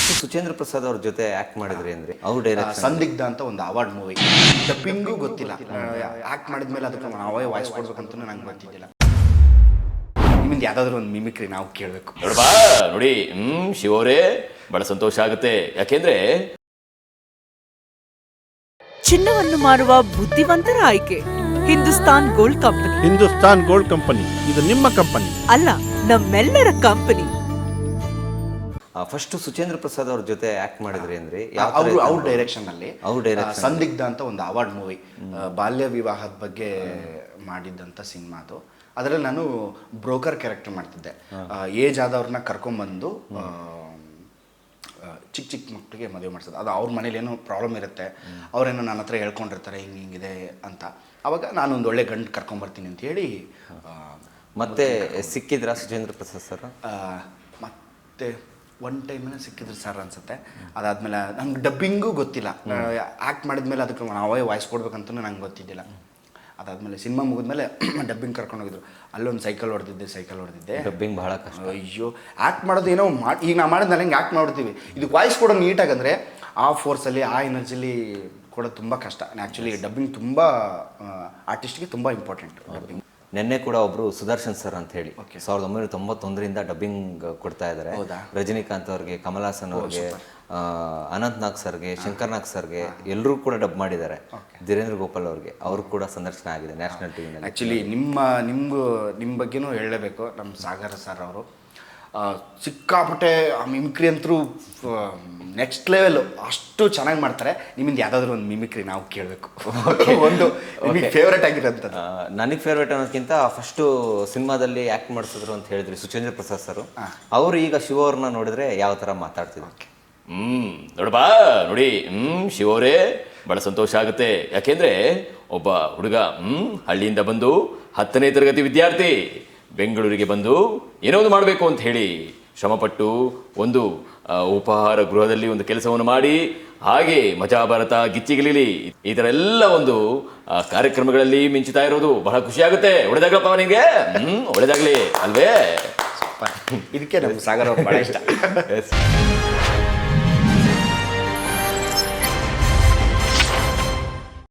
First Suchendra Prasad ಅವ್ರ ಜೊತೆ act ಮಾಡಿದ್ರಿ ಅಂದ್ರೆ ಅವ್ರ ಡೈರೆಕ್ಷನ್ ಸಂದಿಗ್ಧ ಅಂತ ಒಂದು ಅವಾರ್ಡ್ ಮೂವಿ. ಡಬ್ಬಿಂಗು ಗೊತ್ತಿಲ್ಲ, ಆಕ್ಟ್ ಮಾಡಿದ್ಮೇಲೆ ಅದಕ್ಕೆ ನಾವೇ ವಾಯ್ಸ್ ಕೊಡ್ಬೇಕಂತ ನಂಗೆ ಗೊತ್ತಿದ್ದಿಲ್ಲ. ನಿಮ್ಮಿಂದ ಯಾವ್ದಾದ್ರು ಒಂದು ಮಿಮಿಕ್ರಿ ನಾವು ಕೇಳಬೇಕು. ನೋಡಬಾ ನೋಡಿ, ಶಿವರೇ ಬಹಳ ಸಂತೋಷ ಆಗುತ್ತೆ. ಯಾಕೆಂದ್ರೆ ಚಿನ್ನವನ್ನು ಮಾರುವ ಬುದ್ಧಿವಂತರ ಆಯ್ಕೆ Hindustan gold company. Hindustan gold company ಇದು ನಿಮ್ಮ ಕಂಪನಿ ಅಲ್ಲ, ನಮ್ಮೆಲ್ಲರ ಕಂಪನಿ. ಫಸ್ಟ್ ಸುಚೇಂದ್ರ ಪ್ರಸಾದ್ ಅವ್ರ ಜೊತೆ ಆಕ್ಟ್ ಮಾಡಿದ್ರಿ ಅಂದ್ರೆ ಅವ್ರ ಡೈರೆಕ್ಷನ್ ಅಲ್ಲಿ ಸಂದಿಗ್ಧ ಅಂತ ಒಂದು ಅವಾರ್ಡ್ ಮೂವಿ, ಬಾಲ್ಯ ವಿವಾಹದ ಬಗ್ಗೆ ಮಾಡಿದ್ದಂಥ ಸಿನಿಮಾ ಅದು. ಅದರಲ್ಲಿ ನಾನು ಬ್ರೋಕರ್ ಕ್ಯಾರೆಕ್ಟರ್ ಮಾಡ್ತಿದ್ದೆ. ಏಜ್ ಆದವ್ರನ್ನ ಕರ್ಕೊಂಡ್ಬಂದು ಚಿಕ್ಕ ಚಿಕ್ಕ ಮಕ್ಕಳಿಗೆ ಮದುವೆ ಮಾಡಿಸೋದು. ಅದು ಅವ್ರ ಮನೇಲಿ ಏನೋ ಪ್ರಾಬ್ಲಮ್ ಇರುತ್ತೆ, ಅವರೇನೋ ನನ್ನ ಹತ್ರ ಹೇಳ್ಕೊಂಡಿರ್ತಾರೆ ಹಿಂಗಿದೆ ಅಂತ. ಅವಾಗ ನಾನು ಒಂದು ಒಳ್ಳೆ ಗಂಡು ಕರ್ಕೊಂಬರ್ತೀನಿ ಅಂತ ಹೇಳಿ ಮತ್ತೆ ಸಿಕ್ಕಿದ್ರ ಸುಚೇಂದ್ರ ಪ್ರಸಾದ್ ಸರ್? ಮತ್ತೆ ಒನ್ ಟೈಮೇ ಸಿಕ್ಕಿದ್ರು ಸರ್ ಅನ್ಸುತ್ತೆ. ಅದಾದಮೇಲೆ ನಂಗೆ ಡಬ್ಬಿಂಗೂ ಗೊತ್ತಿಲ್ಲ, ಆ್ಯಕ್ಟ್ ಮಾಡಿದ್ಮೇಲೆ ಅದಕ್ಕೆ ನಾವೇ ವಾಯ್ಸ್ ಕೊಡ್ಬೇಕಂತ ನಂಗೆ ಗೊತ್ತಿದ್ದಿಲ್ಲ. ಅದಾದಮೇಲೆ ಸಿನಿಮಾ ಮುಗಿದ್ಮೇಲೆ ಡಬ್ಬಿಂಗ್ ಕರ್ಕೊಂಡೋಗಿದ್ರು. ಅಲ್ಲೊಂದು ಸೈಕಲ್ ಹೊಡೆದಿದ್ದೆ. ಡಬ್ಬಿಂಗ್ ಬಹಳ ಕಷ್ಟ. ಅಯ್ಯೋ, ಆ್ಯಕ್ಟ್ ಮಾಡೋದು ಏನೋ ಈಗ ನಾವು ಮಾಡಿದ್ಮೇಲೆ ಹೆಂಗೆ ಆ್ಯಕ್ಟ್ ಮಾಡ್ತೀವಿ, ಇದು ವಾಯ್ಸ್ ಕೊಡೋ ನೀಟಾಗಂದರೆ ಆ ಫೋರ್ಸಲ್ಲಿ ಆ ಎನರ್ಜಿಲಿ ಕೊಡೋದು ತುಂಬ ಕಷ್ಟ. ಆ್ಯಕ್ಚುಲಿ ಡಬ್ಬಿಂಗ್ ತುಂಬ ಆರ್ಟಿಸ್ಟ್ಗೆ ತುಂಬ ಇಂಪಾರ್ಟೆಂಟ್ ಡಬ್ಬಿಂಗ್. ನಿನ್ನೆ ಕೂಡ ಒಬ್ರು ಸುದರ್ಶನ್ ಸರ್ ಅಂತ ಹೇಳಿ 1991ರಿಂದ ಡಬ್ಬಿಂಗ್ ಕೊಡ್ತಾ ಇದ್ದಾರೆ. ರಜನಿಕಾಂತ್ ಅವ್ರಿಗೆ, ಕಮಲ್ ಹಾಸನ್ ಅವ್ರಿಗೆ, ಅನಂತ್ ನಾಗ್ ಸರ್ಗೆ, ಶಂಕರ್ ನಾಗ್ ಸರ್ಗೆ ಎಲ್ಲರೂ ಕೂಡ ಡಬ್ ಮಾಡಿದ್ದಾರೆ. ಧೀರೇಂದ್ರ ಗೋಪಾಲ್ ಅವ್ರಿಗೆ ಅವರು ಕೂಡ ಸಂದರ್ಶನ ಆಗಿದೆ ನ್ಯಾಷನಲ್ ಟಿವಿನಲ್ಲಿ. ಆ್ಯಕ್ಚುಲಿ ನಿಮ್ಮ ಬಗ್ಗೆನೂ ಹೇಳಲೇಬೇಕು. ನಮ್ಮ ಸಾಗರ ಸರ್ ಅವರು ಸಿಕ್ಕಾಪಟ್ಟೆ ಮಿಮಿಕ್ರಿ ಅಂತರೂ ನೆಕ್ಸ್ಟ್ ಲೆವೆಲ್, ಅಷ್ಟು ಚೆನ್ನಾಗಿ ಮಾಡ್ತಾರೆ. ನಿಮ್ಮಿಂದ ಯಾವುದಾದ್ರೂ ಒಂದು ಮಿಮಿಕ್ರಿ ನಾವು ಕೇಳಬೇಕು. ಒಂದು ನಿಮಗೆ ಫೇವ್ರೇಟ್ ಆಗಿರೋಂಥದ್ದು. ನನಗೆ ಫೇವ್ರೇಟ್ ಅನ್ನೋದಕ್ಕಿಂತ ಫಸ್ಟು ಸಿನಿಮಾದಲ್ಲಿ ಆ್ಯಕ್ಟ್ ಮಾಡಿಸಿದ್ರು ಅಂತ ಹೇಳಿದ್ರಿ ಸುಚೇಂದ್ರ ಪ್ರಸಾದ್ ಸರ್. ಅವರು ಈಗ ಶಿವ ಅವ್ರನ್ನ ನೋಡಿದ್ರೆ ಯಾವ ಥರ ಮಾತಾಡ್ತಿದ್ರು? ನೋಡಬಾ ನೋಡಿ, ಶಿವರೇ ಬಹಳ ಸಂತೋಷ ಆಗುತ್ತೆ. ಯಾಕೆಂದ್ರೆ ಒಬ್ಬ ಹುಡುಗ ಹಳ್ಳಿಯಿಂದ ಬಂದು 10ನೇ ತರಗತಿ ವಿದ್ಯಾರ್ಥಿ ಬೆಂಗಳೂರಿಗೆ ಬಂದು ಏನೋ ಒಂದು ಮಾಡಬೇಕು ಅಂತ ಹೇಳಿ ಶ್ರಮಪಟ್ಟು ಒಂದು ಉಪಹಾರ ಗೃಹದಲ್ಲಿ ಒಂದು ಕೆಲಸವನ್ನು ಮಾಡಿ, ಹಾಗೆ ಮಜಾ ಭಾರತ, ಗಿಚ್ಚಿಗಿಲಿಲಿ ಈ ಥರ ಎಲ್ಲ ಒಂದು ಕಾರ್ಯಕ್ರಮಗಳಲ್ಲಿ ಮಿಂಚುತ್ತಾ ಇರೋದು ಬಹಳ ಖುಷಿ ಆಗುತ್ತೆ. ಒಳ್ಳೆದಾಗ್ಲಪ್ಪ ನಿಮಗೆ, ಒಳ್ಳೆದಾಗ್ಲಿ ಅಲ್ವೇ? ಇದಕ್ಕೆ ನಮ್ಮ ಸಾಗರ ಭಾಳ ಇಷ್ಟ.